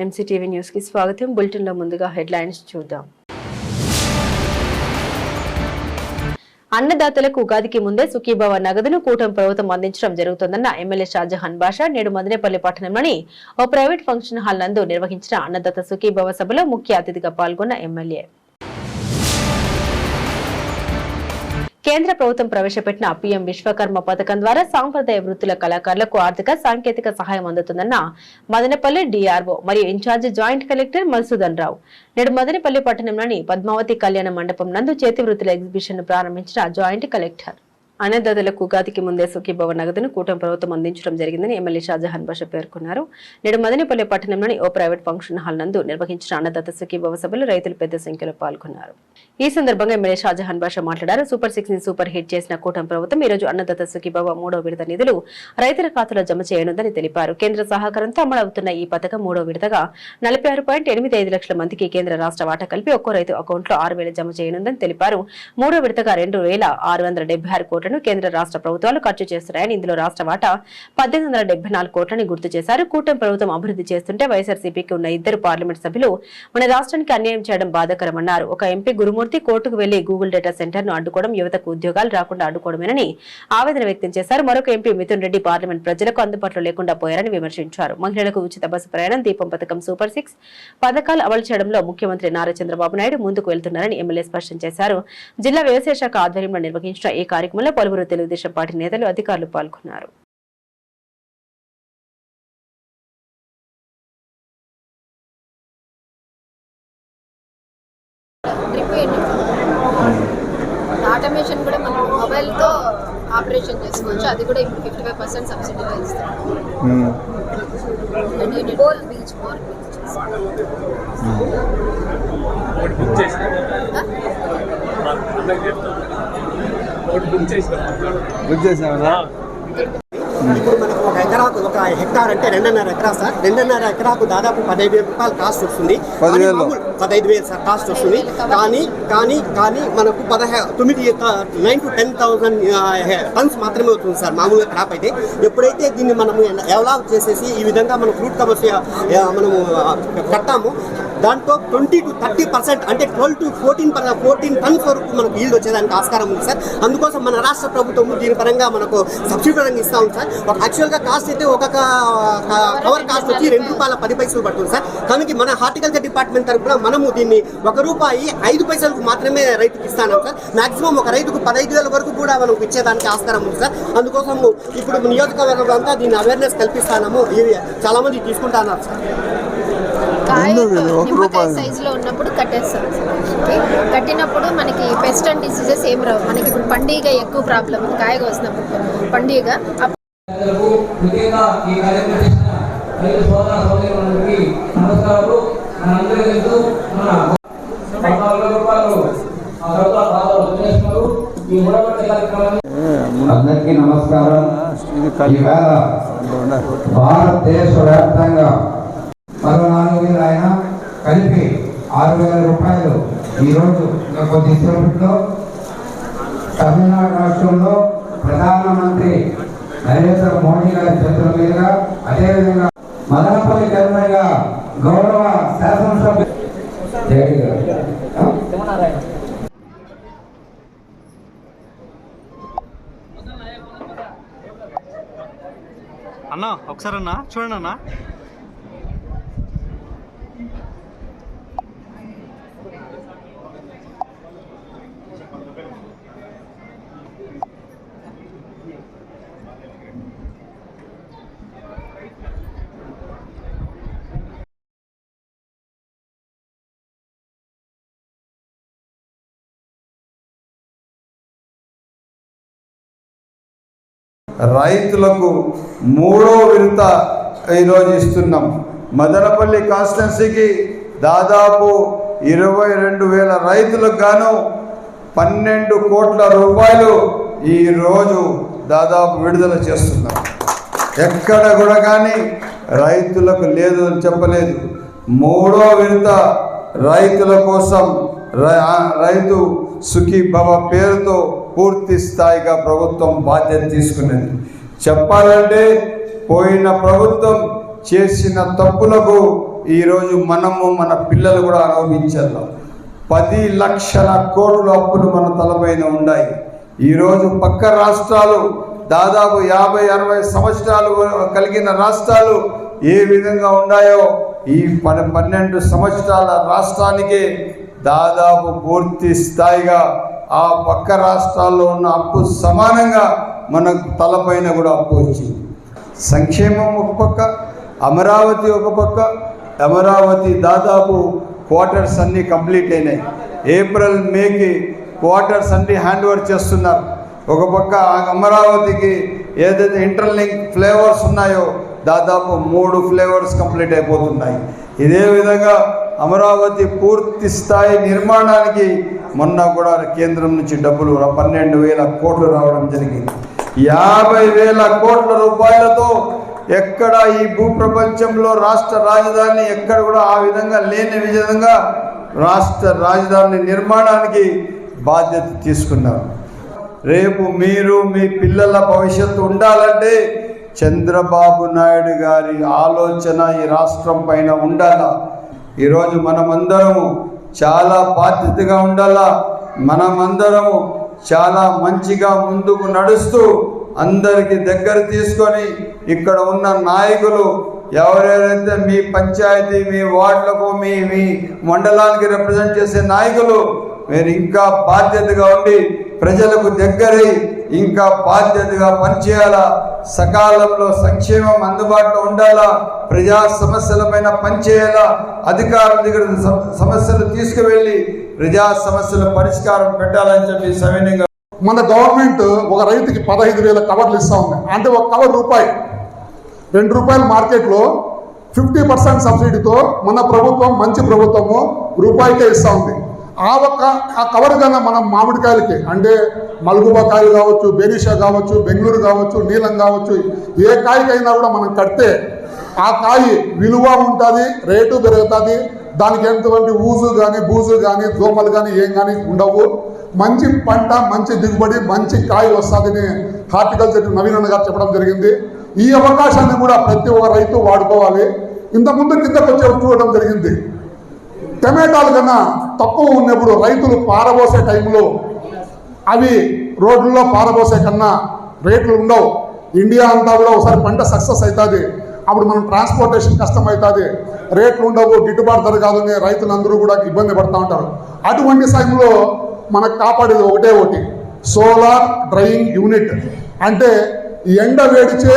MCTV news కి స్వాగతం. Bulletin లో ముందుగా హెడ్లైన్స్ చూద్దాం. అన్నదాతలకు ఉగాదికి ముందే సుఖీభవ నగదును కూటమి ప్రభుత్వం అందించడం జరుగుతుందన్న ఎమ్మెల్యే షాజహాన్ బాషా నేడు మదనపల్లి పట్టణంలోని ఓ ప్రైవేట్ ఫంక్షన్ హాల్ నందు నిర్వహించిన అన్నదాత సుఖీభవ సభలో ముఖ్య అతిథిగా పాల్గొన్న ఎమ్మెల్యే కేంద్ర ప్రభుత్వం ప్రవేశపెట్టిన పీఎం విశ్వకర్మ పథకం ద్వారా సాంప్రదాయ వృత్తుల కళాకారులకు ఆర్థిక సాంకేతిక సహాయం అందుతుందన్న మదనపల్లి డీఆర్ఓ మరియు ఇన్ఛార్జి జాయింట్ కలెక్టర్ మధుసూదన్ రావు నేడు మదనపల్లి పట్టణంలోని పద్మావతి కళ్యాణ మండపం నందు చేతి వృత్తుల ఎగ్జిబిషన్ ను ప్రారంభించిన జాయింట్ కలెక్టర్. అన్నదాతలకు ఉగాదికి ముందే సుఖీభవ నగదును కూటమి ప్రభుత్వం అందించడం జరిగిందని ఎమ్మెల్యే షాజహాన్ బాషా పేర్కొన్నారు. నేడు మదనపల్లి పట్టణంలోని ఓ ప్రైవేట్ ఫంక్షన్ హాల్ నందు నిర్వహించిన అన్నదాత సుఖీభవ సభలో రైతులు పెద్ద సంఖ్యలో పాల్గొన్నారు. ఈ సందర్భంగా ఎమ్మెల్యే షాజహాన్ బాషా మాట్లాడారు. సూపర్ 6 ని సూపర్ హిట్ చేసిన కూటమి ప్రభుత్వం ఈ రోజు అన్నదాత సుఖీభవ 3వ విడత నిధులు రైతుల ఖాతాలో జమ చేయనుందని తెలిపారు. కేంద్ర సహకారంతో అమలవుతున్న ఈ పథకం 3వ విడతగా 46.85 లక్షల మందికి కేంద్ర రాష్ట్ర వాటా కలిపి ఒక్కో రైతు అకౌంట్ లో 6,000 జమ చేయనుందని తెలిపారు. 3వ విడతగా 2,676 కోట్లను కేంద్ర రాష్ట్ర ప్రభుత్వాలు ఖర్చు చేస్తున్నాయని, ఇందులో రాష్ట్ర వాటా 1,874 కోట్లని గుర్తు చేశారు. కూటమి ప్రభుత్వం అభివృద్ధి చేస్తుంటే వైఎస్ఆర్సీపీకి ఉన్న 2 పార్లమెంట్ సభ్యులు మన రాష్ట్రానికి అన్యాయం చేయడం బాధాకరమన్నారు. ఒక ఎంపీ గురుమూర్తి కోర్టుకు వెళ్లి గూగుల్ డేటా సెంటర్ ను అడ్డుకోవడం యువతకు ఉద్యోగాలు రాకుండా అడ్డుకోవడమేనని ఆవేదన వ్యక్తం చేశారు. మరొక ఎంపీ మిథున్ రెడ్డి పార్లమెంట్ ప్రజలకు అందుబాటులో లేకుండా పోయారని విమర్శించారు. మహిళలకు ఉచిత బస్సు ప్రయాణం, దీపం పథకం, సూపర్ 6 పథకాలు అమలు చేయడంలో ముఖ్యమంత్రి నారా చంద్రబాబు నాయుడు ముందుకు వెళ్తున్నారని ఎమ్మెల్యే స్పష్టం చేశారు. జిల్లా వ్యవసాయ శాఖ ఆధ్వర్యంలో నిర్వహించిన ఈ కార్యక్రమంలో పలువురు తెలుగుదేశం పార్టీ నేతలు, అధికారులు పాల్గొన్నారు. ఆటోమేషన్ కూడా మనం మొబైల్తో ఆపరేషన్ చేసుకోవచ్చు. అది కూడా ఇప్పుడు 55% సబ్సిడీలో ఇస్తాం. ఇప్పుడు మనకు ఒక ఎకరాకు, ఒక హెక్టార్ అంటే 2.5 ఎకరా సార్. 2.5 ఎకరాకు దాదాపు 15,000 రూపాయలు కాస్ట్ వస్తుంది. 15,000 సార్ కాస్ట్ వస్తుంది. కానీ మనకు 9 to 10,000 టన్స్ మాత్రమే అవుతుంది సార్ మామూలుగా క్రాప్ అయితే. ఎప్పుడైతే దీన్ని మనము డెవలప్ చేసేసి ఈ విధంగా మనం ఫ్రూట్ కవర్స్ మనము కట్టాము, దాంట్లో 20 to 30% అంటే 12 to 14 టన్స్ వరకు మనకు ఈల్డ్ వచ్చేదానికి ఆస్కారం ఉంది సార్. అందుకోసం మన రాష్ట్ర ప్రభుత్వం దీని పరంగా మనకు సబ్సిడీ పరంగా ఇస్తా ఉంది సార్. యాక్చువల్గా కాస్ట్ అయితే ఒక కవర్ కాస్ట్ వచ్చి ₹2.10 పడుతుంది సార్. కానీ మన హార్టికల్చర్ డిపార్ట్మెంట్ తరఫున మనము దీన్ని ₹1.05 మాత్రమే రైతుకి ఇస్తాను సార్. మాక్సిమం ఒక రైతుకు 15,000 వరకు కూడా మనం ఇచ్చేదానికి ఆస్కారం ఉంది సార్. అందుకోసం ఇప్పుడు నియోజకవర్గం అంతా దీన్ని అవేర్నెస్ కల్పిస్తాము. చాలా మంది తీసుకుంటా ఉన్నారు సార్. నిమ్మకాయ సైజులో ఉన్నప్పుడు కట్టేస్తాం. కట్టినప్పుడు మనకి పెస్ట్ అండ్ డిసీజెస్ ఏం రావు. మనకి ఇప్పుడు పండుగ ఎక్కువ ప్రాబ్లం ఉంది. కాయగా వస్తున్నప్పుడు పండుగ అందరికీ నమస్కారం. భారతదేశ వ్యాప్తంగా 14,000 అయినా కలిపి 6,000 రూపాయలు ఈరోజు కొద్దిసేపట్లో తమిళనాడు రాష్ట్రంలో ప్రధానమంత్రి నరేంద్ర మోడీ గారి చేతుల మీదుగా, అదేవిధంగా మదనపల్లి కేంద్రంగా గౌరవ శాసనసభ్యులు అన్నా ఒకసారి అన్నా చూడండి అన్నా. రైతులకు 3వ విడత ఈరోజు ఇస్తున్నాం. మదనపల్లి కాన్స్టిట్యున్సీకి దాదాపు 22,000 రైతులకు గాను 12 కోట్ల రూపాయలు ఈరోజు దాదాపు విడుదల చేస్తున్నాం. ఎక్కడ కూడా కానీ రైతులకు లేదు అని చెప్పలేదు. 3వ విడత రైతుల కోసం రైతు సుఖీభవ పేరుతో పూర్తి స్థాయిగా ప్రభుత్వం బాధ్యత తీసుకున్నది. చెప్పాలంటే పోయిన ప్రభుత్వం చేసిన తప్పులకు ఈరోజు మనము మన పిల్లలు కూడా అనుభవించాలి. 10 లక్షల కోట్ల అప్పులు మన తలపైన ఉన్నాయి. ఈరోజు పక్క రాష్ట్రాలు దాదాపు 50-60 సంవత్సరాలు కలిగిన రాష్ట్రాలు ఏ విధంగా ఉన్నాయో ఈ 12 సంవత్సరాల రాష్ట్రానికి దాదాపు పూర్తి స్థాయిగా ఆ పక్క రాష్ట్రాల్లో ఉన్న అప్పు సమానంగా మన తలపైన కూడా అప్పు వచ్చింది. సంక్షేమం ఒక పక్క, అమరావతి ఒక పక్క. అమరావతి దాదాపు క్వార్టర్స్ అన్నీ కంప్లీట్ అయినాయి. ఏప్రిల్ మేకి క్వార్టర్స్ అన్నీ హ్యాండ్ ఓవర్ చేస్తున్నారు. ఒక పక్క అమరావతికి ఏదైతే ఇంటర్లింక్ ఫ్లేవర్స్ ఉన్నాయో దాదాపు 3 ఫ్లేవర్స్ కంప్లీట్ అయిపోతున్నాయి. ఇదే విధంగా అమరావతి పూర్తి స్థాయి నిర్మాణానికి మొన్న కూడా కేంద్రం నుంచి డబ్బులు 12,000 కోట్లు రావడం జరిగింది. 50,000 కోట్ల రూపాయలతో ఎక్కడ ఈ భూప్రపంచంలో రాష్ట్ర రాజధాని ఎక్కడ కూడా ఆ విధంగా లేని విధంగా రాష్ట్ర రాజధాని నిర్మాణానికి బాధ్యత తీసుకున్నారు. రేపు మీరు మీ పిల్లల భవిష్యత్తు ఉండాలంటే చంద్రబాబు నాయుడు గారి ఆలోచన ఈ రాష్ట్రం పైన ఉండాలా. ఈరోజు మనమందరము చాలా బాధ్యతగా ఉండాలా. మనమందరము చాలా మంచిగా ముందుకు నడుస్తూ అందరికీ దగ్గర తీసుకొని ఇక్కడ ఉన్న నాయకులు ఎవరెవరైతే మీ పంచాయతీ, మీ వార్డులకు, మీ మండలానికి రిప్రజెంట్ చేసే నాయకులు మీరు ఇంకా బాధ్యతగా ఉండి ప్రజలకు దగ్గరై ఇంకా బాధ్యతగా పనిచేయాలా. సకాలంలో సంక్షేమం అందుబాటులో ఉండాలా. ప్రజా సమస్యలపైన పనిచేయాలా. అధికారుల దగ్గర సమస్యలు తీసుకువెళ్ళి ప్రజా సమస్యల పరిష్కారం పెట్టాలని చెప్పి సవినయంగా మన గవర్నమెంట్ ఒక రైతుకి 15,000 కవర్లు ఇస్తూ ఉంది. అంటే ఒక కవర్ రూపాయి, ₹2 మార్కెట్లో 50% సబ్సిడీతో మన ప్రభుత్వం, మంచి ప్రభుత్వము, రూపాయికే ఇస్తూ ఉంది. ఆ కవర్ కన్నా మనం మామిడికాయలకి అంటే మల్గుబాకాయలు కావచ్చు, బెనీషా కావచ్చు, బెంగళూరు కావచ్చు, నీలం కావచ్చు, ఏ కాయకైనా కూడా మనం కడితే ఆ కాయ విలువ ఉంటుంది, రేటు పెరుగుతుంది. దానికి ఎటువంటి ఊజు కానీ, బూజు కానీ, దోమలు కానీ ఏం కానీ ఉండవు. మంచి పంట, మంచి దిగుబడి, మంచి కాయ వస్తుందని హార్టికల్చర్ నవీన్ గారు చెప్పడం జరిగింది. ఈ అవకాశాన్ని కూడా ప్రతి ఒక్క రైతు వాడుకోవాలి. ఇంతకుముందు కిందకు వచ్చే చూడడం జరిగింది. టమాటాలు కన్నా తక్కువ ఉన్నప్పుడు రైతులు పారబోసే టైంలో అవి రోడ్లలో పారబోసే కన్నా రేట్లు ఉండవు. ఇండియా అంతా కూడా ఒకసారి పంట సక్సెస్ అవుతుంది, అప్పుడు మనం ట్రాన్స్పోర్టేషన్ కష్టం అవుతుంది, రేట్లు ఉండవు, గిట్టుబాటు ధర కాదని రైతులందరూ కూడా ఇబ్బంది పడుతూ ఉంటారు. అటువంటి సమయంలో మనకు కాపాడేది ఒకటి సోలార్ డ్రైయింగ్ యూనిట్. అంటే ఎండ వేడిచే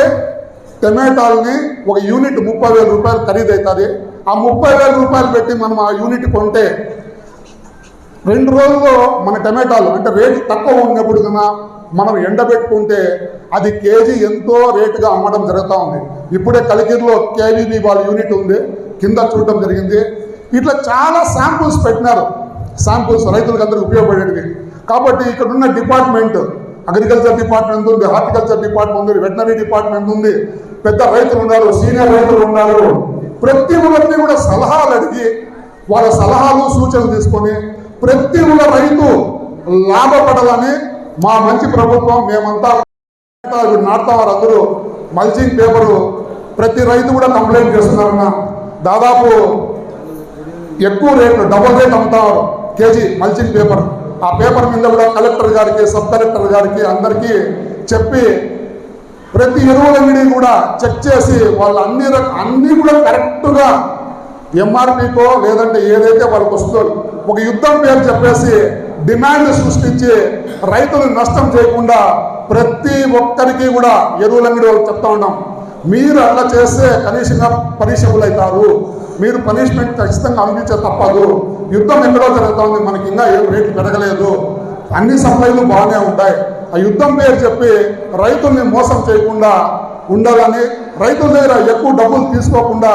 టమాటాలని ఒక యూనిట్ 30,000 రూపాయలు ఖరీదు అవుతుంది. ఆ 30,000 రూపాయలు పెట్టి మనం ఆ యూనిట్ కొంటే 2 రోజుల్లో మన టమాటాలు అంటే రేటు తక్కువ ఉన్నప్పుడు కన్నా మనం ఎండబెట్టుకుంటే అది కేజీ ఎంతో రేటుగా అమ్మడం జరుగుతూ ఉంది. ఇప్పుడే కలికిరిలో కేవీబీ వాళ్ళ యూనిట్ ఉంది, కింద చూడటం జరిగింది. ఇట్లా చాలా శాంపుల్స్ పెట్టినారు. శాంపుల్స్ రైతులకు అందరికీ ఉపయోగపడేవి. కాబట్టి ఇక్కడ ఉన్న డిపార్ట్మెంట్, అగ్రికల్చర్ డిపార్ట్మెంట్ ఉంది, హార్టికల్చర్ డిపార్ట్మెంట్ ఉంది, వెటనరీ డిపార్ట్మెంట్ ఉంది, పెద్ద రైతులు ఉన్నారు, సీనియర్ రైతులు ఉన్నారు. ప్రతి ఒక్కరిని కూడా సలహాలు అడిగి వాళ్ళ సలహాలు సూచనలు తీసుకొని ప్రతి ఒక్క రైతు లాభపడాలని మా మంచి ప్రభుత్వం మేమంతా నాటుతా వారు అందరూ మల్చింగ్ పేపరు ప్రతి రైతు కూడా కంప్లైంట్ చేస్తున్నారన్న. దాదాపు ఎక్కువ రేట్లు, డబుల్ రేట్ అమ్ముతారు కేజీ మల్చింగ్ పేపర్. ఆ పేపర్ మీద కూడా కలెక్టర్ గారికి, సబ్ కలెక్టర్ గారికి అందరికీ చెప్పి ప్రతి ఎరువులన్నీ కూడా చెక్ చేసి వాళ్ళు అన్నీ కూడా కరెక్ట్గా ఎంఆర్పీకో లేదంటే ఏదైతే వాళ్ళకి వస్తుందో ఒక యుద్ధం పేరు చెప్పేసి డిమాండ్ సృష్టించి రైతులు నష్టం చేయకుండా ప్రతి ఒక్కరికి కూడా ఎరువులంగడి వాళ్ళు చెప్తా ఉన్నాం. మీరు అట్లా చేస్తే కనీసంగా పనిషబుల్ అవుతారు, మీరు పనిష్మెంట్ ఖచ్చితంగా అందించే తప్పదు. యుద్ధం ఎక్కడో జరుగుతుంది, మనకి ఇంకా ఏం రేట్లు పెరగలేదు, అన్ని సప్లైలు బాగానే ఉంటాయి. ఆ యుద్ధం పేరు చెప్పి రైతుల్ని మోసం చేయకుండా ఉండాలని, రైతుల దగ్గర ఎక్కువ డబ్బులు తీసుకోకుండా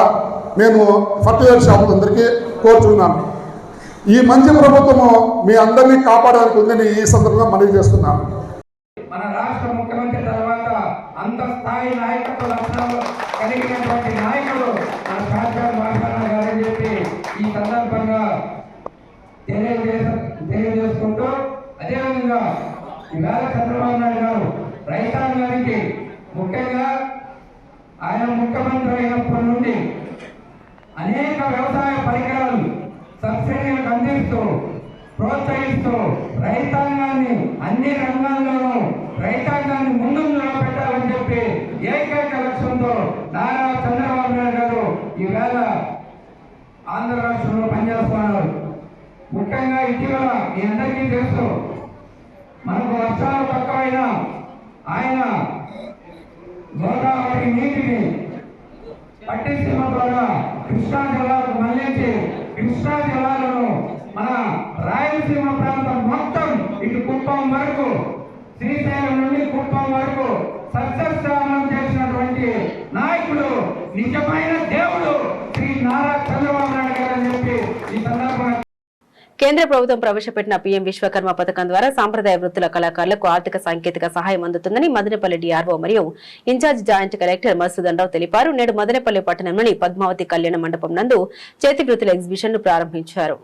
నేను ఫర్టిలైజర్ షాపులందరికీ కోరుచున్నాను. ఈ మంచి ప్రభుత్వము మీ అందరినీ కాపాడడానికి ఉందని ఈ సందర్భంగా మనవి చేస్తున్నాను. మన రాష్ట్ర ముఖ్యమంత్రి తర్వాత అంత స్థాయి నాయకత్వ లక్షణాలు కలిగినటువంటి నాయకుడు మన శాసన మాట్లాడారు గారని చెప్పి ఈ సందర్భంగా తెలియజేసుకుంటూ, అదేవిధంగా ఈవేళ చంద్రబాబు నాయుడు గారు రైతాంగానికి ముఖ్యంగా ఆయన ముఖ్యమంత్రి అయినప్పటి నుండి అనేక వ్యవసాయ పరికరాలు సబ్సిడీలకు అందిస్తూ ప్రోత్సహిస్తూ రైతాంగాన్ని అన్ని రంగాల్లోనూ రైతాంగాన్ని ముందు నిలబెట్టాలని చెప్పి ఏకైక లక్ష్యంతో నారా చంద్రబాబు నాయుడు గారు ఈవేళ ఆంధ్ర రాష్ట్రంలో పనిచేస్తున్నారు. ముఖ్యంగా ఇటీవల మీ అందరికీ తెలుసు, మనకు వర్షాలు తక్కువైనా ఆయన గోదావరి నీటిని పట్టిసీమ ద్వారా కృష్ణా జిల్లాకు మళ్లించి కృష్ణా జిల్లాలను మన రాయలసీమ ప్రాంతం మొత్తం ఇటు కుప్పం వరకు, శ్రీశైలం నుండి కుప్పం వరకు సస్యశ్యామలం చేసినటువంటి నాయకుడు, నిజమైన దేవుడు శ్రీ నారా చంద్రబాబు నాయుడు గారు అని చెప్పి ఈ సందర్భంగా కేంద్ర ప్రభుత్వం ప్రవేశపెట్టిన పీఎం విశ్వకర్మ పథకం ద్వారా సాంప్రదాయ వృత్తుల కళాకారులకు ఆర్థిక సాంకేతిక సహాయం అందుతుందని మదనపల్లి డిఆర్ఓ మరియు ఇన్ఛార్జ్ జాయింట్ కలెక్టర్ మధుసూదన్ రావు తెలిపారు. నేడు మదనపల్లి పట్టణంలోని పద్మావతి కళ్యాణ మండపం నందు చేతి వృత్తుల ఎగ్జిబిషన్ ను ప్రారంభించారు.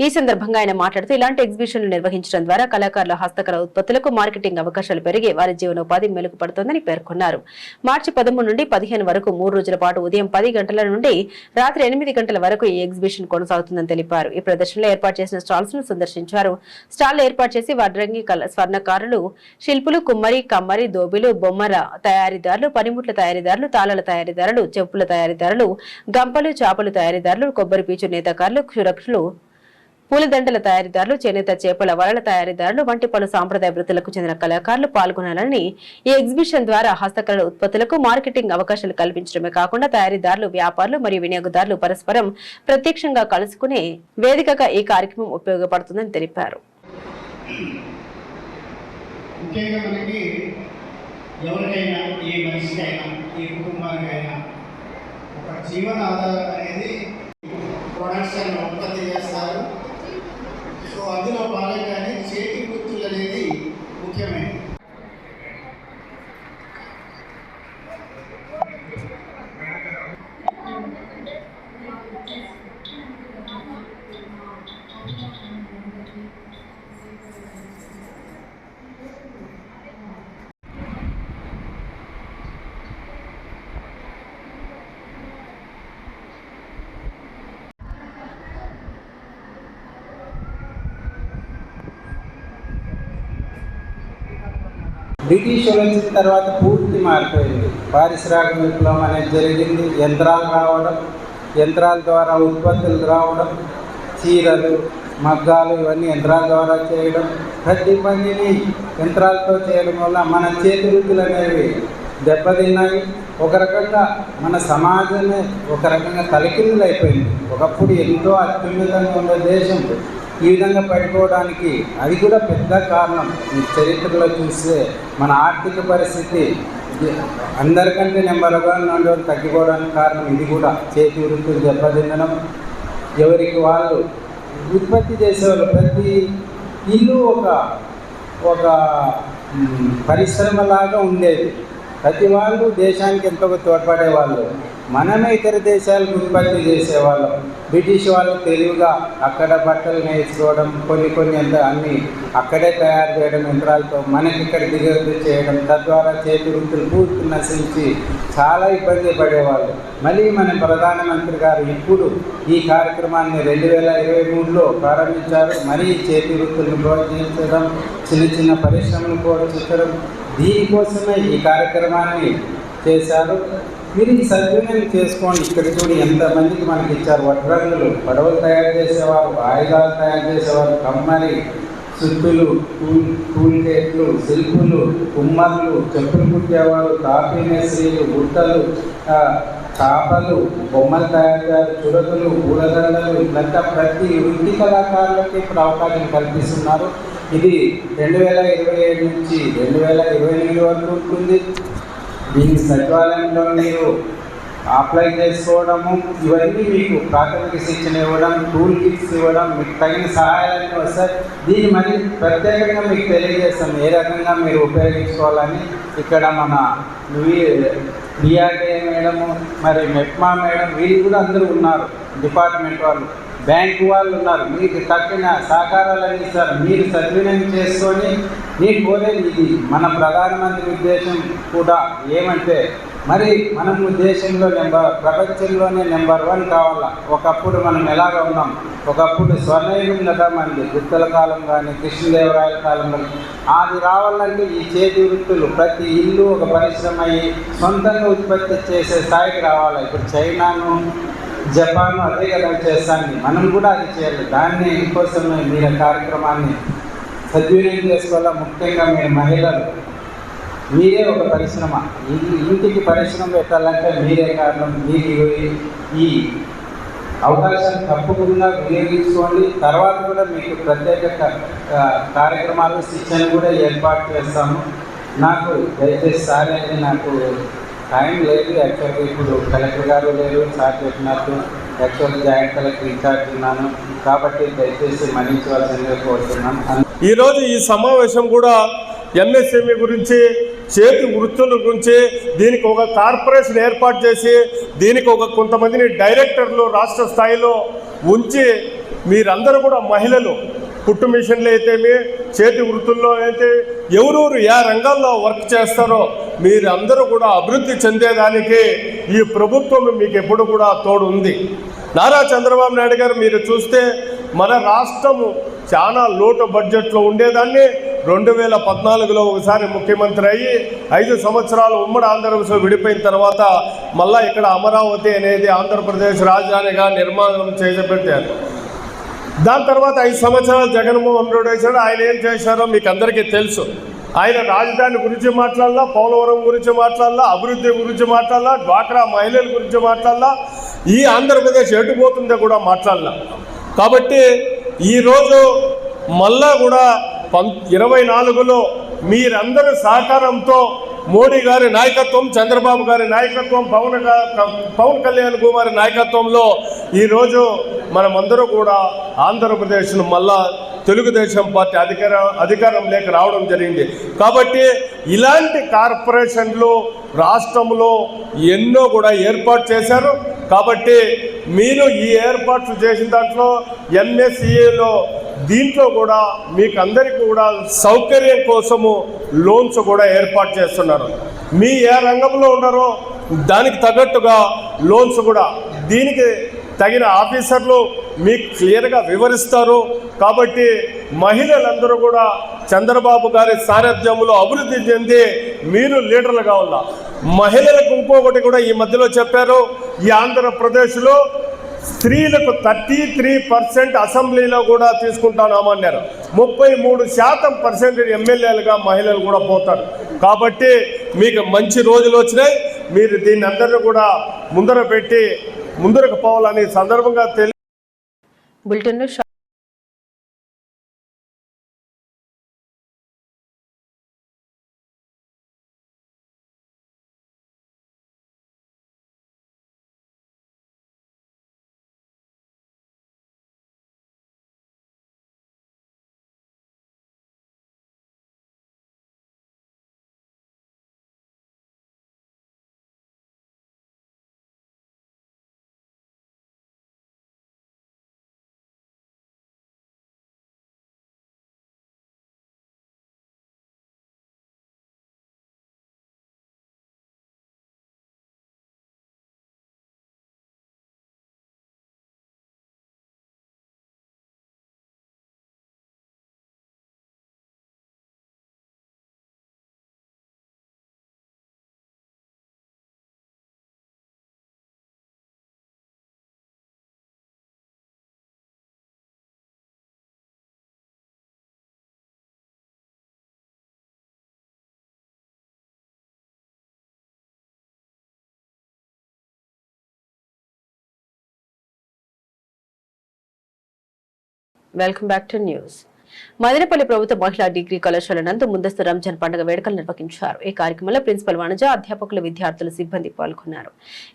ఈ సందర్భంగా ఆయన మాట్లాడుతూ ఇలాంటి ఎగ్జిబిషన్లు నిర్వహించడం ద్వారా కళాకారుల హస్తకళ ఉత్పత్తులకు మార్కెటింగ్ అవకాశాలు పెరిగి వారి జీవనోపాధి మెరుగుపడుతోందని పేర్కొన్నారు. మార్చి 13 నుండి 15 వరకు 3 రోజుల పాటు ఉదయం 10 గంటల నుండి రాత్రి 8 గంటల వరకు ఈ ఎగ్జిబిషన్ కొనసాగుతుందని తెలిపారు. ఈ ప్రదర్శనలో ఏర్పాటు చేసిన స్టాల్స్ ను సందర్శించారు. స్టాల్ ఏర్పాటు చేసి వడ్రంగి స్వర్ణకారులు, శిల్పులు, కుమ్మరి, కమ్మరి, దోబిలు, బొమ్మల తయారీదారులు, పనిముట్ల తయారీదారులు, తాళాల తయారీదారులు, చెప్పుల తయారీదారులు, గంపలు, చేపలు తయారీదారులు, కొబ్బరి పీచు నేతకారులు, సురక్షలు, పూలదండల తయారీదారులు, చేనేత చేపల వలల తయారీదారులు వంటి పలు సాంప్రదాయ వృత్తులకు చెందిన కళాకారులు పాల్గొనాలని ఈ ఎగ్జిబిషన్ ద్వారా హస్తకళల ఉత్పత్తులకు మార్కెటింగ్ అవకాశాలు కల్పించడమే కాకుండా తయారీదారులు, వ్యాపారులు మరియు వినియోగదారులు పరస్పరం ప్రత్యక్షంగా కలుసుకునే వేదికగా ఈ కార్యక్రమం ఉపయోగపడుతుందని తెలిపారు. ఉత్పత్తి చేస్తారు. సో అందులో భాగంగానే చేతి వృత్తులు అనేది ముఖ్యమైనది. బ్రిటిష్ వచ్చిన తర్వాత పూర్తి మారిపోయింది. పారిశ్రామిక విప్లవం అనేది జరిగింది. యంత్రాలు రావడం, యంత్రాల ద్వారా ఉత్పత్తులు రావడం, చీరలు, మగ్గాలు ఇవన్నీ యంత్రాల ద్వారా చేయడం, ప్రతి పనిని యంత్రాలతో చేయడం వల్ల మన చేతి వృత్తులు అనేవి దెబ్బతిన్నాయి. ఒక రకంగా మన సమాజమే ఒక రకంగా తలకిందులు అయిపోయింది. ఒకప్పుడు ఎంతో అత్యున్నతంగా ఉన్న దేశం ఈ విధంగా పడిపోవడానికి అది కూడా పెద్ద కారణం. ఈ చరిత్రలో చూస్తే మన ఆర్థిక పరిస్థితి అందరికంటే నెంబర్ 1 తగ్గిపోవడానికి కారణం ఇది కూడా. చేతి వృత్తులు దెబ్బతినడం, ఎవరికి వాళ్ళు ఉత్పత్తి చేసేవాళ్ళు, ప్రతి ఇల్లు ఒక పరిశ్రమలాగా ఉండేది. ప్రతి వాళ్ళు దేశానికి ఎంతో తోడ్పడేవాళ్ళు. మనమే ఇతర దేశాలకు ఉత్పత్తి చేసేవాళ్ళం. బ్రిటిష్ వాళ్ళు తెలివిగా అక్కడ బట్టలు నేర్చుకోవడం, కొన్ని అన్నీ అక్కడే తయారు చేయడం యంత్రాలతో, మనకి ఇక్కడ దిగుమతి చేయడం, తద్వారా చేతి వృత్తులు పూర్తి నశించి చాలా ఇబ్బంది పడేవాళ్ళు. మళ్ళీ మన ప్రధానమంత్రి గారు ఇప్పుడు ఈ కార్యక్రమాన్ని 2023లో ప్రారంభించారు. మరీ చేతి వృత్తులను ప్రోత్సహించడం, చిన్న పరిశ్రమలు ప్రోత్సహించడం, దీనికోసమే ఈ కార్యక్రమాన్ని చేశారు. మీరు ఈ సద్వినియోగం చేసుకోండి. ఇక్కడ చూడు ఎంతమందికి మనకి ఇచ్చారు. వడ్రంగులు, పడవలు తయారు చేసేవారు, ఆయుధాలు తయారు చేసేవారు, కమ్మరి, సుత్తులు, టూల్ కేట్లు, శిల్పులు, కుమ్మర్లు, చెప్పులు కుట్టేవారు, కాఫీ మేస్త్రీలు, గుట్టలు, చేపలు, బొమ్మలు తయారు, చురకలు, పూలదండలు, ఇట్లంతా ప్రతి వృత్తి కళాకారులకి ఇప్పుడు అవకాశం కల్పిస్తున్నారు. ఇది 2027 నుంచి 2028 వరకు ఉంటుంది. దీనికి సచివాలయంలో మీరు అప్లై చేసుకోవడము, ఇవన్నీ మీకు ప్రాథమిక శిక్షణ ఇవ్వడం, టూల్ కిట్స్ ఇవ్వడం, మీకు తగిన సహాయాలన్నీ వస్తాయి. దీన్ని మరి ప్రత్యేకంగా మీకు తెలియజేస్తాం ఏ రకంగా మీరు ఉపయోగించుకోవాలని. ఇక్కడ మన డిఆర్డీఏ మేడము, మరి మెప్మా మేడం, వీళ్ళు కూడా అందరూ ఉన్నారు. డిపార్ట్మెంట్ వాళ్ళు, బ్యాంకు వాళ్ళు ఉన్నారు. మీకు తగిన సహకారాలు ఇస్తారు. మీరు సద్వినియోగం చేసుకొని, నేను కోరేది ఇది, మన ప్రధానమంత్రి ఉద్దేశం కూడా ఏమంటే మరి మనము దేశంలో ప్రపంచంలోనే నెంబర్ 1 కావాలా. ఒకప్పుడు మనం ఎలాగ ఉన్నాం, ఒకప్పుడు స్వర్ణయుగం కదా మనది, గుప్తల కాలం కానీ కృష్ణదేవరాయల కాలం కానీ. అది రావాలంటే ఈ చేతి వృత్తులు ప్రతి ఇల్లు ఒక పరిశ్రమ అయ్యి సొంతంగా ఉత్పత్తి చేసే స్థాయికి రావాలి. ఇప్పుడు చైనాను జపాన్ అదే కదా చేస్తాను, మనం కూడా అది చేయాలి. దాన్ని కోసమే మీరు కార్యక్రమాన్ని సద్వినియోగం చేసుకోవాలా. ముఖ్యంగా మీరు మహిళలు, మీరే ఒక పరిశ్రమ, ఇంటికి పరిశ్రమ పెట్టాలంటే మీరే కారణం. మీరు ఈ అవకాశాన్ని తప్పకుండా వినియోగించుకోండి. తర్వాత కూడా మీకు ప్రత్యేక కార్యక్రమాలు శిక్షణ కూడా ఏర్పాటు చేస్తాము. నాకు దయచేసి సార్ అనేది నాకు టైం లేదు. యాక్చువల్గా ఇప్పుడు కలెక్టర్ గారు లేరు, సార్ చెప్పినట్టు యాక్చువల్గా జాయింట్ కలెక్టర్ ఇన్ఛార్జ్ ఉన్నాను కాబట్టి దయచేసి మన్నించవలసిందిగా కోరుతున్నాను. ఈరోజు ఈ సమావేశం కూడా ఎంఎస్ఎంఈ గురించి, చేతి వృత్తుల గురించి, దీనికి ఒక కార్పొరేషన్ ఏర్పాటు చేసి దీనికి ఒక కొంతమందిని డైరెక్టర్లు రాష్ట్ర స్థాయిలో ఉంచి మీరందరూ కూడా మహిళలు కుట్టు మిషన్లు అయితేమి, చేతి వృత్తుల్లో అయితే ఎవరెవరు ఏ రంగాల్లో వర్క్ చేస్తారో మీరందరూ కూడా అభివృద్ధి చెందేదానికి ఈ ప్రభుత్వం మీకు ఎప్పుడు కూడా తోడు ఉంది. నారా చంద్రబాబు నాయుడు గారు మీరు చూస్తే మన రాష్ట్రము చాలా లోటు బడ్జెట్లో ఉండేదాన్ని 2014లో ఒకసారి ముఖ్యమంత్రి అయ్యి 5 సంవత్సరాలు ఉమ్మడి ఆంధ్రప్రదేశ్లో విడిపోయిన తర్వాత మళ్ళా ఇక్కడ అమరావతి అనేది ఆంధ్రప్రదేశ్ రాజధానిగా నిర్మాణం చేపట్టారు. దాని తర్వాత 5 సంవత్సరాలు జగన్మోహన్ రెడ్డి వేశాడు. ఆయన ఏం చేశారో మీకు అందరికీ తెలుసు. ఆయన రాజధాని గురించి మాట్లాడాలా, పోలవరం గురించి మాట్లాడాలా, అభివృద్ధి గురించి మాట్లాడాలా, డ్వాక్రా మహిళల గురించి మాట్లాడాలా, ఈ ఆంధ్రప్రదేశ్ ఎటుపోతుందో కూడా మాట్లాడాలా. కాబట్టి ఈరోజు మళ్ళా కూడా 24లో మీరందరూ సహకారంతో మోడీ గారి నాయకత్వం, చంద్రబాబు గారి నాయకత్వం, పవన్ కళ్యాణ్ కుమార్ నాయకత్వంలో ఈరోజు మనమందరూ కూడా ఆంధ్రప్రదేశ్ను మళ్ళా తెలుగుదేశం పార్టీ అధికారం లేక రావడం జరిగింది. కాబట్టి ఇలాంటి కార్పొరేషన్లు రాష్ట్రంలో ఎన్నో కూడా ఏర్పాటు చేశారు. కాబట్టి మీరు ఈ ఏర్పాట్లు చేసిన దాంట్లో ఎంఎస్ఈలో దీంట్లో కూడా మీకు అందరికీ కూడా సౌకర్యం కోసము లోన్స్ కూడా ఏర్పాటు చేస్తున్నారు. మీ ఏ రంగంలో ఉన్నారో దానికి తగ్గట్టుగా లోన్స్ కూడా దీనికి తగిన ఆఫీసర్లు మీకు క్లియర్గా వివరిస్తారు. కాబట్టి మహిళలందరూ కూడా చంద్రబాబు గారి సారథ్యంలో అభివృద్ధి చెంది మీరు లీడర్లు కావాల. మహిళలకు ఇంకొకటి కూడా ఈ మధ్యలో చెప్పారు, ఈ ఆంధ్రప్రదేశ్లో స్త్రీలకు 33% అసెంబ్లీలో కూడా తీసుకుంటామన్నారు. 33% ఎమ్మెల్యేలుగా మహిళలు కూడా పోతారు. కాబట్టి మీకు మంచి రోజులు వచ్చినాయి. మీరు దీన్ని అందరినీ కూడా ముందర పెట్టి ముందరకు పోవాలని సందర్భంగా బులెటిన్లో welcome back to news. Madanapalle ప్రభుత్వ మహిళా డిగ్రీ కళాశాల నందు ముందస్తు రంజాన్ పండుగ వేడుకలు నిర్వహించారు. ఈ కార్యక్రమంలో ప్రిన్సిపల్ వనజ, అధ్యాపకులు, విద్యార్థులు, సిబ్బంది పాల్గొన్నారు.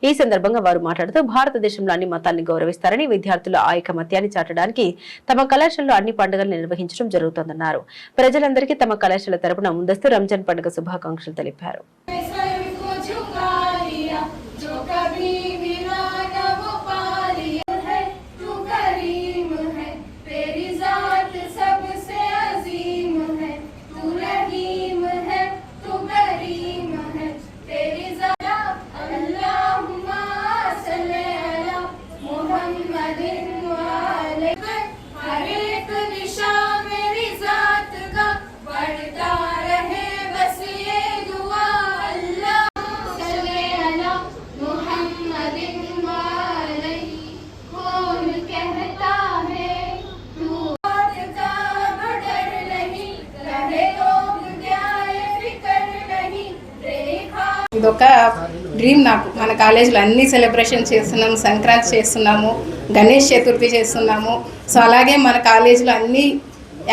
ఈ సందర్భంగా వారు మాట్లాడుతూ భారతదేశంలో అన్ని మతాల్ని గౌరవిస్తారని, విద్యార్థుల ఐకమత్యాన్ని చాటడానికి తమ కళాశాలలో అన్ని పండుగలు నిర్వహించడం జరుగుతోందన్నారు. ప్రజలందరికీ తమ కళాశాల తరపున ముందస్తు రంజాన్ పండుగ శుభాకాంక్షలు తెలిపారు. ఇదొక డ్రీమ్ నాకు. మన కాలేజీలో అన్ని సెలబ్రేషన్ చేస్తున్నాము, సంక్రాంతి చేస్తున్నాము, గణేష్ చతుర్థి చేస్తున్నాము. సో అలాగే మన కాలేజీలో అన్ని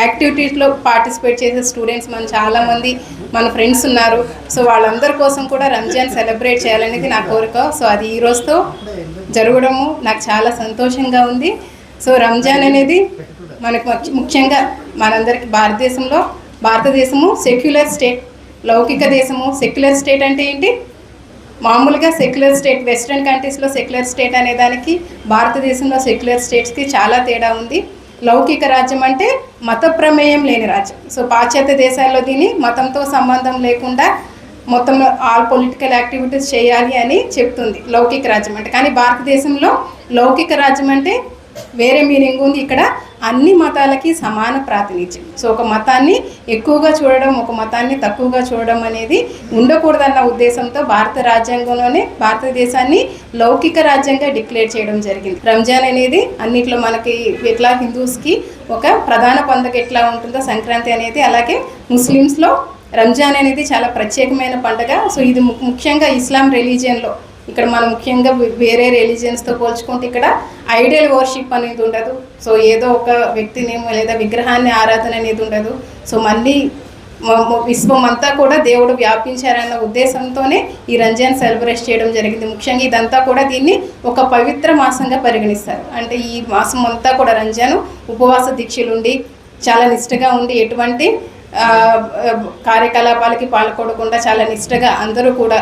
యాక్టివిటీస్లో పార్టిసిపేట్ చేసే స్టూడెంట్స్ మన చాలామంది మన ఫ్రెండ్స్ ఉన్నారు. సో వాళ్ళందరి కోసం కూడా రంజాన్ సెలబ్రేట్ చేయాలనేది నా కోరిక. సో అది ఈ రోజుతో జరగడము నాకు చాలా సంతోషంగా ఉంది. సో రంజాన్ అనేది మనకు ముఖ్యంగా మనందరికీ భారతదేశము సెక్యులర్ స్టేట్, లౌకిక దేశము. సెక్యులర్ స్టేట్ అంటే ఏంటి? మామూలుగా సెక్యులర్ స్టేట్ వెస్ట్రన్ కంట్రీస్లో సెక్యులర్ స్టేట్ అనే దానికి భారతదేశంలో సెక్యులర్ స్టేట్స్కి చాలా తేడా ఉంది. లౌకిక రాజ్యం అంటే మత ప్రమేయం లేని రాజ్యం. సో పాశ్చాత్య దేశాల్లో దీన్ని మతంతో సంబంధం లేకుండా మొత్తం ఆల్ పొలిటికల్ యాక్టివిటీస్ చేయాలి అని చెప్తుంది లౌకిక రాజ్యం అంటే. కానీ భారతదేశంలో లౌకిక రాజ్యం అంటే వేరే మీనింగ్ ఉంది. ఇక్కడ అన్ని మతాలకి సమాన ప్రాతినిధ్యం. సో ఒక మతాన్ని ఎక్కువగా చూడడం, ఒక మతాన్ని తక్కువగా చూడడం అనేది ఉండకూడదన్న ఉద్దేశంతో భారత రాజ్యాంగంలోనే భారతదేశాన్ని లౌకిక రాజ్యంగా డిక్లేర్ చేయడం జరిగింది. రంజాన్ అనేది అన్నిట్లో మనకి ఎట్లా హిందూస్కి ఒక ప్రధాన పండుగ ఎట్లా ఉంటుందో సంక్రాంతి అనేది, అలాగే ముస్లిమ్స్లో రంజాన్ అనేది చాలా ప్రత్యేకమైన పండుగ. సో ఇది ముఖ్యంగా ఇస్లాం రిలీజియన్లో ఇక్కడ మనం ముఖ్యంగా వేరే రిలీజియన్స్తో పోల్చుకుంటే ఇక్కడ ఐడియల్ వర్షిప్ అనేది ఉండదు. సో ఏదో ఒక వ్యక్తిని లేదా విగ్రహాన్ని ఆరాధన అనేది ఉండదు. సో మళ్ళీ విశ్వం అంతా కూడా దేవుడు వ్యాపించారన్న ఉద్దేశంతోనే ఈ రంజాన్ సెలబ్రేట్ చేయడం జరిగింది. ముఖ్యంగా ఇదంతా కూడా దీన్ని ఒక పవిత్ర మాసంగా పరిగణిస్తారు. అంటే ఈ మాసం అంతా కూడా రంజాన్ ఉపవాస దీక్షలుండి చాలా నిష్ఠగా ఉండి ఎటువంటి కార్యకలాపాలకి పాల్గొనకుండా చాలా నిష్ఠగా అందరూ కూడా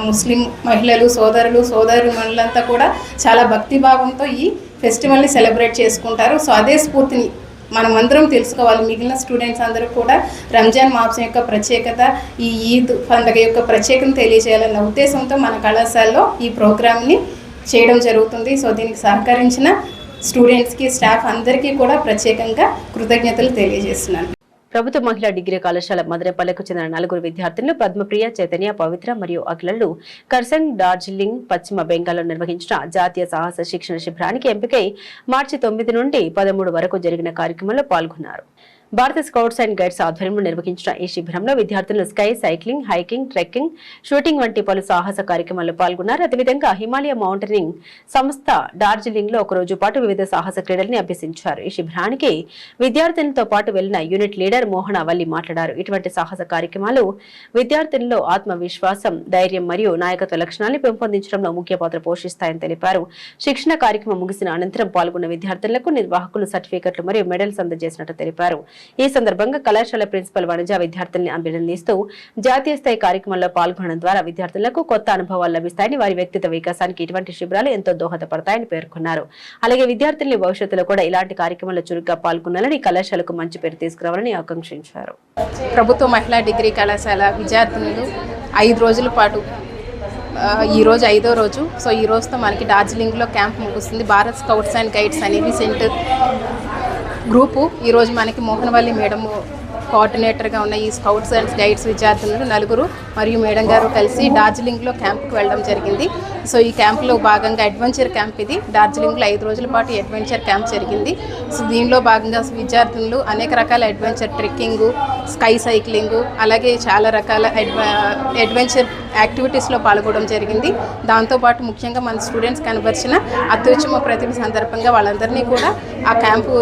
ముస్లిం మహిళలు సోదరులంతా కూడా చాలా భక్తిభావంతో ఈ ఫెస్టివల్ని సెలబ్రేట్ చేసుకుంటారు. సో అదే స్ఫూర్తిని మనం అందరం తెలుసుకోవాలి. మిగిలిన స్టూడెంట్స్ అందరూ కూడా రంజాన్ మాసం యొక్క ప్రత్యేకత, ఈ ఈద్ పండుగ యొక్క ప్రత్యేకత తెలియజేయాలన్న ఉద్దేశంతో మన కళాశాలలో ఈ ప్రోగ్రామ్ని చేయడం జరుగుతుంది. సో దీనికి సహకరించిన స్టూడెంట్స్కి, స్టాఫ్ అందరికీ కూడా ప్రత్యేకంగా కృతజ్ఞతలు తెలియజేస్తున్నాను. ప్రభుత్వ మహిళా డిగ్రీ కళాశాల మదనపల్లెకు చెందిన 4 విద్యార్థులు పద్మప్రియ, చైతన్య, పవిత్ర మరియు అఖిలలు కర్సంగ్, డార్జిలింగ్, పశ్చిమ బెంగాల్లో నిర్వహించిన జాతీయ సాహస శిక్షణ శిబిరానికి ఎంపికై మార్చి 9 నుండి 13 వరకు జరిగిన కార్యక్రమంలో పాల్గొన్నారు. భారత స్కౌట్స్ అండ్ గైడ్స్ ఆధ్వర్యంలో నిర్వహించిన ఈ శిబిరంలో విద్యార్థులు sky cycling, hiking, trekking, shooting వంటి పలు సాహస కార్యక్రమాల్లో పాల్గొన్నారు. అదేవిధంగా హిమాలయ మౌంటైనింగ్ సంస్థ డార్జిలింగ్ లో 1 రోజు పాటు వివిధ సాహస క్రీడల్ని అభ్యసించారు. ఈ శిబిరానికి విద్యార్థులతో పాటు వెళ్లిన యూనిట్ లీడర్ మోహన వల్లి మాట్లాడారు. ఇటువంటి సాహస కార్యక్రమాలు విద్యార్థుల్లో ఆత్మవిశ్వాసం, ధైర్యం మరియు నాయకత్వ లక్షణాలను పెంపొందించడంలో ముఖ్య పాత్ర పోషిస్తాయని తెలిపారు. శిక్షణ కార్యక్రమం ముగిసిన అనంతరం పాల్గొన్న విద్యార్థులకు నిర్వాహకులు సర్టిఫికెట్లు మరియు మెడల్స్ అందజేసినట్టు తెలిపారు. ఈ సందర్భంగా కళాశాల ప్రిన్సిపల్ వనజ విద్యార్థుల్ని అభినందిస్తూ జాతీయ స్థాయి కార్యక్రమంలో పాల్గొనడం ద్వారా విద్యార్థులకు కొత్త అనుభవాలు లభిస్తాయని, వారి వ్యక్తిత్వ వికాసానికి ఇటువంటి శిబిరాలు ఎంతో దోహదపడతాయని పేర్కొన్నారు. అలాగే విద్యార్థుల్ని భవిష్యత్తులో కూడా ఇలాంటి కార్యక్రమాల్లో చురుగ్గా పాల్గొనాలని, కళాశాలకు మంచి పేరు తీసుకురావాలని ఆకాంక్షించారు. ప్రభుత్వ మహిళా డిగ్రీ కళాశాల విద్యార్థులు 5 రోజుల పాటు, ఈ రోజు 5వ రోజు. సో ఈ రోజుతో మనకి డార్జిలింగ్లో క్యాంప్ ముగుస్తుంది. భారత్ స్కౌట్స్ అండ్ గైడ్స్ అనేది సెంటర్ గ్రూపు ఈరోజు మనకి మోహనవల్లి మేడం కోఆర్డినేటర్గా ఉన్న ఈ స్కౌట్స్ అండ్ గైడ్స్ విద్యార్థులు 4 మరియు మేడం గారు కలిసి డార్జిలింగ్లో క్యాంప్కి వెళ్ళడం జరిగింది. సో ఈ క్యాంప్లో భాగంగా అడ్వెంచర్ క్యాంప్ ఇది. డార్జిలింగ్లో 5 రోజుల పాటు అడ్వెంచర్ క్యాంప్ జరిగింది. సో దీనిలో భాగంగా విద్యార్థులు అనేక రకాల అడ్వెంచర్ ట్రెక్కింగ్, స్కై సైక్లింగ్, అలాగే చాలా రకాల అడ్వెంచర్ యాక్టివిటీస్లో పాల్గొనడం జరిగింది. దాంతోపాటు ముఖ్యంగా మన స్టూడెంట్స్ కనబరిచిన అత్యుత్తమ ప్రతిభ సందర్భంగా వాళ్ళందరినీ కూడా ఆ క్యాంపు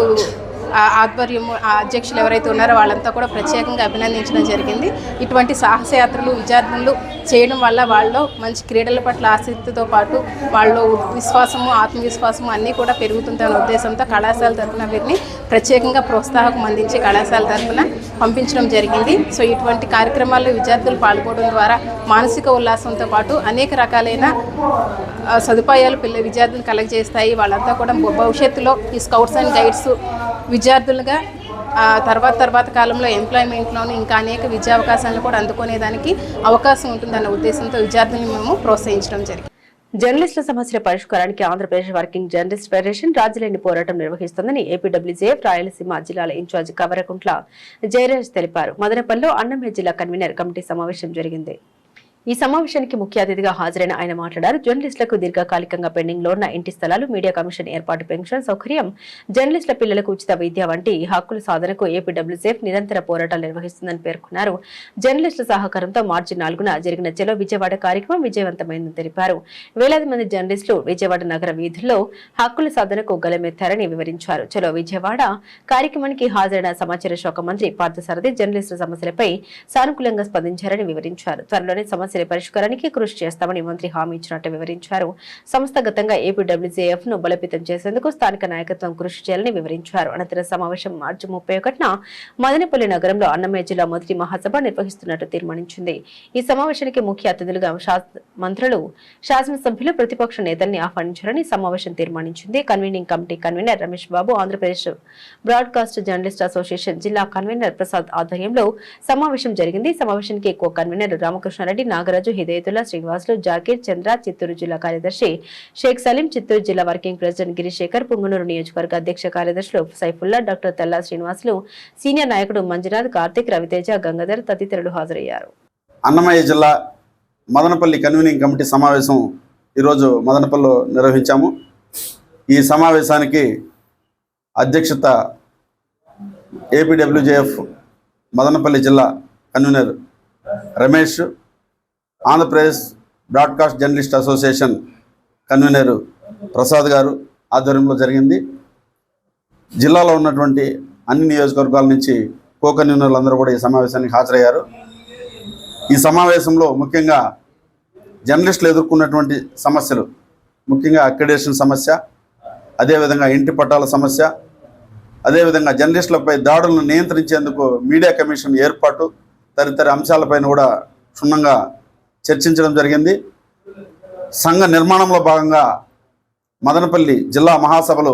ఆధ్వర్యం అధ్యక్షులు ఎవరైతే ఉన్నారో వాళ్ళంతా కూడా ప్రత్యేకంగా అభినందించడం జరిగింది. ఇటువంటి సాహసయాత్రలు విద్యార్థులు చేయడం వల్ల వాళ్ళలో మంచి క్రీడల పట్ల ఆసక్తితో పాటు వాళ్ళలో విశ్వాసము, ఆత్మవిశ్వాసము అన్నీ కూడా పెరుగుతుందనే ఉద్దేశంతో కళాశాల తరఫున వీరిని ప్రత్యేకంగా ప్రోత్సాహం అందించి కళాశాల తరఫున పంపించడం జరిగింది. సో ఇటువంటి కార్యక్రమాల్లో విద్యార్థులు పాల్గొనడం ద్వారా మానసిక ఉల్లాసంతో పాటు అనేక రకాలైన సదుపాయాలు విద్యార్థులు కలగజేస్తాయి. వాళ్ళంతా కూడా భవిష్యత్తులో ఈ స్కౌట్స్ అండ్ గైడ్స్ విద్యార్థులుగా తర్వాత కాలంలో ఎంప్లాయ్మెంట్లోని ఇంకా అనేక విద్యా అవకాశాలను కూడా అందుకునేదానికి అవకాశం ఉంటుందన్న ఉద్దేశంతో విద్యార్థులను మేము ప్రోత్సహించడం జరిగింది. జర్నలిస్టుల సమస్యల పరిష్కారానికి ఆంధ్రప్రదేశ్ వర్కింగ్ జర్నలిస్ట్ ఫెడరేషన్ రాజీలేని పోరాటం నిర్వహిస్తోందని ఏపీడబ్ల్యూజేఎఫ్ రాయలసీమ జిల్లాల ఇన్ఛార్జి కవరకుంట్ల జయరాజ్ తెలిపారు. మదనపల్లిలో అన్నమయ్య జిల్లా కన్వీనర్ కమిటీ సమావేశం జరిగింది. ఈ సమావేశానికి ముఖ్య అతిథిగా హాజరైన ఆయన మాట్లాడారు. జర్నలిస్టులకు దీర్ఘకాలికంగా పెండింగ్ లో ఉన్న ఇంటి స్థలాలు, మీడియా కమిషన్ ఏర్పాటు, పెన్షన్ సౌకర్యం, జర్నలిస్టుల పిల్లలకు ఉచిత విద్య వంటి హక్కుల సాధనకు ఏపీడబ్ల్యూజేఎఫ్ నిరంతర పోరాటాలు నిర్వహిస్తుందని పేర్కొన్నారు. జర్నలిస్టుల సహకారంతో మార్చి 4న జరిగిన చలో విజయవాడ కార్యక్రమం విజయవంతమైందని తెలిపారు. వేలాది మంది జర్నలిస్టులు విజయవాడ నగర వీధుల్లో హక్కుల సాధనకు గలమెత్తారని వివరించారు. చలో విజయవాడ కార్యక్రమానికి హాజరైన సమాచార శాఖ మంత్రి పార్థసారథి జర్నలిస్టుల సమస్యలపై సానుకూలంగా స్పందించారని వివరించారు. త్వరలోనే సమస్యల పరిష్కారానికి కృషి చేస్తామని మంత్రి హామీ ఇచ్చినట్టు వివరించారు. సంస్థాగతంగా ఏపీడబ్ల్యూజేఎఫ్ ను బలోపేతం చేసేందుకు స్థానిక నాయకత్వం కృషి చేయాలని వివరించారు. అనంతరం సమావేశం మార్చి 31న మదనపల్లి నగరంలో అన్నమయ్య జిల్లా మొదటి మహాసభ నిర్వహిస్తున్నట్టు తీర్మానించింది. ఈ సమావేశానికి ముఖ్య అతిథులుగా మంత్రులు, శాసనసభ్యులు, ప్రతిపక్ష నేతల్ని ఆహ్వానించాలని సమావేశం తీర్మానించింది. Convening committee convener Ramesh Babu, Andhra Pradesh broadcast journalist association జిల్లా కన్వీనర్ ప్రసాద్ ఆధ్వర్యంలో సమావేశం జరిగింది. సమావేశానికి కో కన్వీనర్ రామకృష్ణారెడ్డి, నాగరాజు, హిదయతుల్లా, శ్రీనివాసులు, జాకీర్, చంద్ర, చిత్తూరు జిల్లా కార్యదర్శి షేక్ సలీం, చిత్తూరు జిల్లా వర్కింగ్ ప్రెసిడెంట్ గిరిశేఖర్, పుంగనూరు నియోజకవర్గ అధ్యక్ష కార్యదర్శులు సైఫుల్లా, డాక్టర్ తెల్లా శ్రీనివాసులు, సీనియర్ నాయకుడు మంజునాథ్, కార్తిక్, రవితేజ, గంగాధర్ తదితరులు హాజరయ్యారు. అన్నమయ్య జిల్లా మదనపల్లి కన్వీనింగ్ కమిటీ సమావేశం ఈరోజు మదనపల్లిలో నిర్వహించాము. ఈ సమావేశానికి అధ్యక్షత ఏపీడబ్ల్యూజేఎఫ్ మదనపల్లి జిల్లా convener Ramesh, Andhra Pradesh broadcast journalist association convener Prasad గారు ఆధ్వర్యంలో జరిగింది. జిల్లాలో ఉన్నటువంటి అన్ని నియోజకవర్గాల నుంచి కో కన్వీనర్లు అందరూ కూడా ఈ సమావేశానికి హాజరయ్యారు. ఈ సమావేశంలో ముఖ్యంగా జర్నలిస్టులు ఎదుర్కొన్నటువంటి సమస్యలు, ముఖ్యంగా అక్రిడేషన్ సమస్య, అదేవిధంగా ఇంటి పట్టాల సమస్య, అదేవిధంగా జర్నలిస్టులపై దాడులను నియంత్రించేందుకు మీడియా కమిషన్ ఏర్పాటు తదితర అంశాలపైన కూడా క్షుణ్ణంగా చర్చించడం జరిగింది. సంఘ నిర్మాణంలో భాగంగా మదనపల్లి జిల్లా మహాసభలు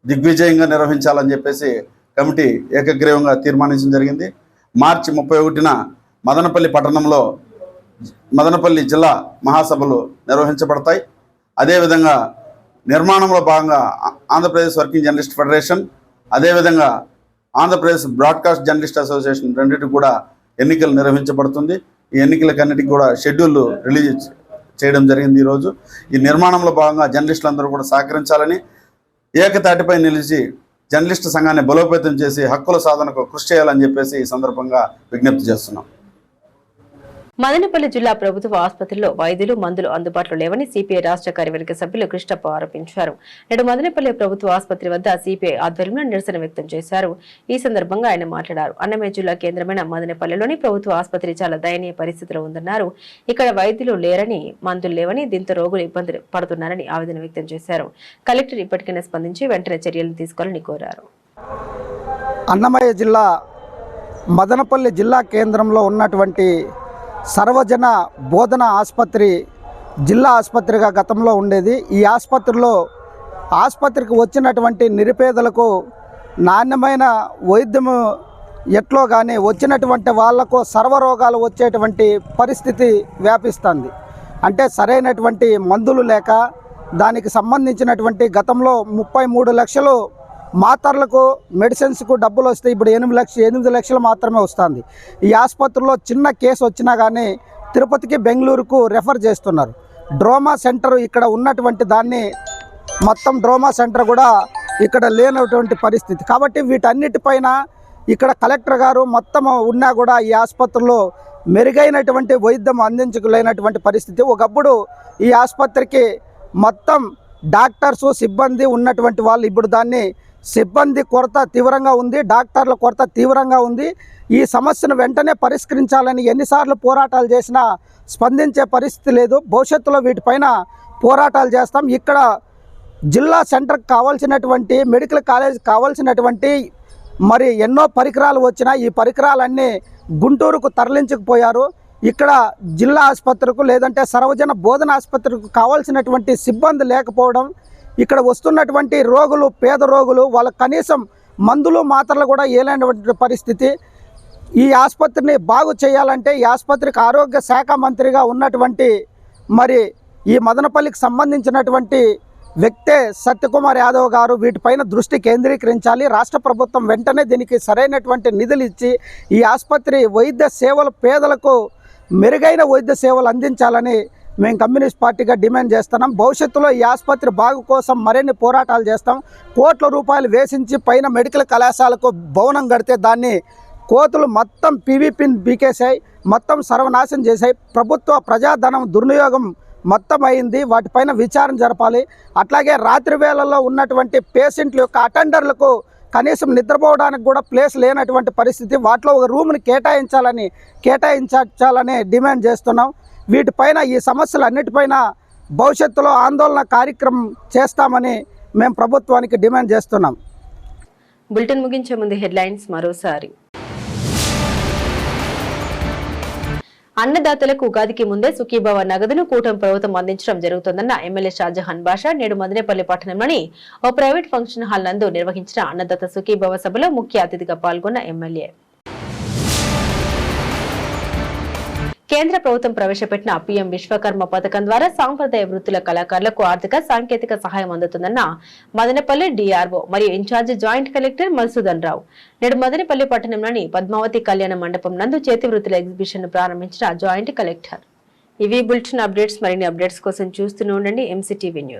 దిగ్విజయంగా నిర్వహించాలని చెప్పేసి కమిటీ ఏకగ్రీవంగా తీర్మానించడం జరిగింది. మార్చి 31న మదనపల్లి పట్టణంలో మదనపల్లి జిల్లా మహాసభలు నిర్వహించబడతాయి. అదేవిధంగా నిర్మాణంలో భాగంగా ఆంధ్రప్రదేశ్ వర్కింగ్ జర్నలిస్ట్ ఫెడరేషన్, అదేవిధంగా ఆంధ్రప్రదేశ్ బ్రాడ్కాస్ట్ జర్నలిస్ట్ అసోసియేషన్ రెండింటికి కూడా ఎన్నికలు నిర్వహించబడుతుంది. ఈ ఎన్నికలకన్నిటికీ కూడా షెడ్యూల్ రిలీజ్ చేయడం జరిగింది. ఈరోజు ఈ నిర్మాణంలో భాగంగా జర్నలిస్టులందరూ కూడా సహకరించాలని, ఏకతాటిపై నిలిచి జర్నలిస్టు సంఘాన్ని బలోపేతం చేసి హక్కుల సాధనకు కృషి చేయాలని చెప్పేసి ఈ సందర్భంగా విజ్ఞప్తి చేస్తున్నాం. మదనపల్లి జిల్లా ప్రభుత్వ ఆసుపత్రిలో వైద్యులు, మందులు అందుబాటులో లేవని సిపిఐ రాష్ట్ర కార్యవర్గ సభ్యులు కృష్ణప్ప ఆరోపించారు. నేడు మదనపల్లి ప్రభుత్వ ఆసుపత్రి వద్ద సిపిఐ ఆధ్వర్యంలో నిరసన వ్యక్తం చేశారు. ఈ సందర్భంగా ఆయన మాట్లాడారు. అన్నమయ్య జిల్లా కేంద్రమైన మదనపల్లిలోని ప్రభుత్వ ఆసుపత్రి చాలా దయనీయ పరిస్థితిలో ఉందన్నారు. ఇక్కడ వైద్యులు లేరని, మందులు లేవని, దీంతో రోగులు ఇబ్బందులు పడుతున్నారని ఆవేదన వ్యక్తం చేశారు. కలెక్టర్ ఇప్పటికైనా స్పందించి వెంటనే చర్యలు తీసుకోవాలని కోరారు. అన్నమయ్య జిల్లా మదనపల్లి జిల్లా కేంద్రంలో ఉన్నటువంటి సర్వజన బోధన ఆసుపత్రి జిల్లా ఆసుపత్రిగా గతంలో ఉండేది. ఈ ఆసుపత్రికి వచ్చినటువంటి నిరుపేదలకు నాణ్యమైన వైద్యము ఎట్లో కానీ వచ్చినటువంటి వాళ్లకు సర్వరోగాలు వచ్చేటువంటి పరిస్థితి వ్యాపిస్తుంది. అంటే సరైనటువంటి మందులు లేక దానికి సంబంధించినటువంటి గతంలో 33 లక్షలు మాత్రలకు, మెడిసిన్స్కు డబ్బులు వస్తే ఇప్పుడు 8 లక్షలు మాత్రమే వస్తుంది. ఈ ఆసుపత్రిలో చిన్న కేసు వచ్చినా కానీ తిరుపతికి, బెంగళూరుకు రెఫర్ చేస్తున్నారు. డ్రోమా సెంటర్ ఇక్కడ ఉన్నటువంటి దాన్ని మొత్తం డ్రోమా సెంటర్ కూడా ఇక్కడ లేనటువంటి పరిస్థితి. కాబట్టి వీటన్నిటిపైన ఇక్కడ కలెక్టర్ గారు మొత్తం ఉన్నా కూడా ఈ ఆసుపత్రిలో మెరుగైనటువంటి వైద్యం అందించలేనటువంటి పరిస్థితి. ఒకప్పుడు ఈ ఆసుపత్రికి మొత్తం డాక్టర్స్, సిబ్బంది ఉన్నటువంటి వాళ్ళు ఇప్పుడు దాన్ని సిబ్బంది కొరత తీవ్రంగా ఉంది, డాక్టర్ల కొరత తీవ్రంగా ఉంది. ఈ సమస్యను వెంటనే పరిష్కరించాలని ఎన్నిసార్లు పోరాటాలు చేసినా స్పందించే పరిస్థితి లేదు. భవిష్యత్తులో వీటిపైన పోరాటాలు చేస్తాం. ఇక్కడ జిల్లా సెంటర్కి కావాల్సినటువంటి, మెడికల్ కాలేజ్ కావాల్సినటువంటి మరి ఎన్నో పరికరాలు వచ్చినా ఈ పరికరాలన్నీ గుంటూరుకు తరలించకపోయారు. ఇక్కడ జిల్లా ఆసుపత్రికి లేదంటే సర్వజన బోధన ఆసుపత్రికి కావాల్సినటువంటి సిబ్బంది లేకపోవడం, ఇక్కడ వస్తున్నటువంటి రోగులు, పేద రోగులు, వాళ్ళ కనీసం మందులు, మాత్రలు కూడా ఏలేనటువంటి పరిస్థితి. ఈ ఆసుపత్రిని బాగు చేయాలంటే ఈ ఆసుపత్రికి ఆరోగ్య శాఖ మంత్రిగా ఉన్నటువంటి మరి ఈ మదనపల్లికి సంబంధించినటువంటి వ్యక్తే సత్యకుమార్ యాదవ్ గారు వీటిపైన దృష్టి కేంద్రీకరించాలి. రాష్ట్ర ప్రభుత్వం వెంటనే దీనికి సరైనటువంటి నిధులు ఇచ్చి ఈ ఆసుపత్రి వైద్య సేవలు పేదలకు మెరుగైన వైద్య సేవలు అందించాలని మేము కమ్యూనిస్ట్ పార్టీగా డిమాండ్ చేస్తున్నాం. భవిష్యత్తులో ఈ ఆసుపత్రి బాగు కోసం మరిన్ని పోరాటాలు చేస్తాం. కోట్ల రూపాయలు వేసించి పైన మెడికల్ కళాశాలకు భవనం కడితే దాన్ని కోతులు మొత్తం పీవీపీని బీకేసాయి, మొత్తం సర్వనాశనం చేశాయి. ప్రభుత్వ ప్రజాధనం దుర్వినియోగం మొత్తం అయింది. వాటిపైన విచారణ జరపాలి. అట్లాగే రాత్రి వేళల్లో ఉన్నటువంటి పేషెంట్ల యొక్క అటెండర్లకు కనీసం నిద్రపోవడానికి కూడా ప్లేస్ లేనటువంటి పరిస్థితి. వాటిలో ఒక రూమ్ని కేటాయించాలని డిమాండ్ చేస్తున్నాం. వీటిపైన ఈ సమస్యలన్నిటిపైన భవిష్యత్తులో ఆందోళన కార్యక్రమం చేస్తామని మేము ప్రభుత్వానికి డిమాండ్ చేస్తున్నాం. బులెటిన్ ముగించే ముందు హెడ్లైన్స్ మరోసారి. అన్నదాతలకు ఉగాదికి ముందే సుఖీభవ నగదును కూటమి ప్రభుత్వం అందించడం జరుగుతుందన్న ఎమ్మెల్యే షాజహాన్ బాషా నేడు మదనేపల్లి పట్టణంలోని ఓ ప్రైవేట్ ఫంక్షన్ హాల్ నందు నిర్వహించిన అన్నదాత సుఖీభవ సభలో ముఖ్య అతిథిగా పాల్గొన్న ఎమ్మెల్యే. కేంద్ర ప్రభుత్వం ప్రవేశపెట్టిన పీఎం విశ్వకర్మ పథకం ద్వారా సాంప్రదాయ వృత్తుల కళాకారులకు ఆర్థిక సాంకేతిక సహాయం అందుతుందన్న మదనపల్లి డిఆర్ఓ మరియు ఇన్ఛార్జి జాయింట్ కలెక్టర్ మధుసూదన్ రావు నేడు మదనపల్లి పట్టణంలోని పద్మావతి కళ్యాణ మండపం నందు చేతి వృత్తుల ఎగ్జిబిషన్ ప్రారంభించిన జాయింట్ కలెక్టర్. ఇవి బులెటిన్ అప్డేట్స్. మరిన్ని అప్డేట్స్ కోసం చూస్తూనే ఉండండి ఎంసీటీవీ న్యూస్.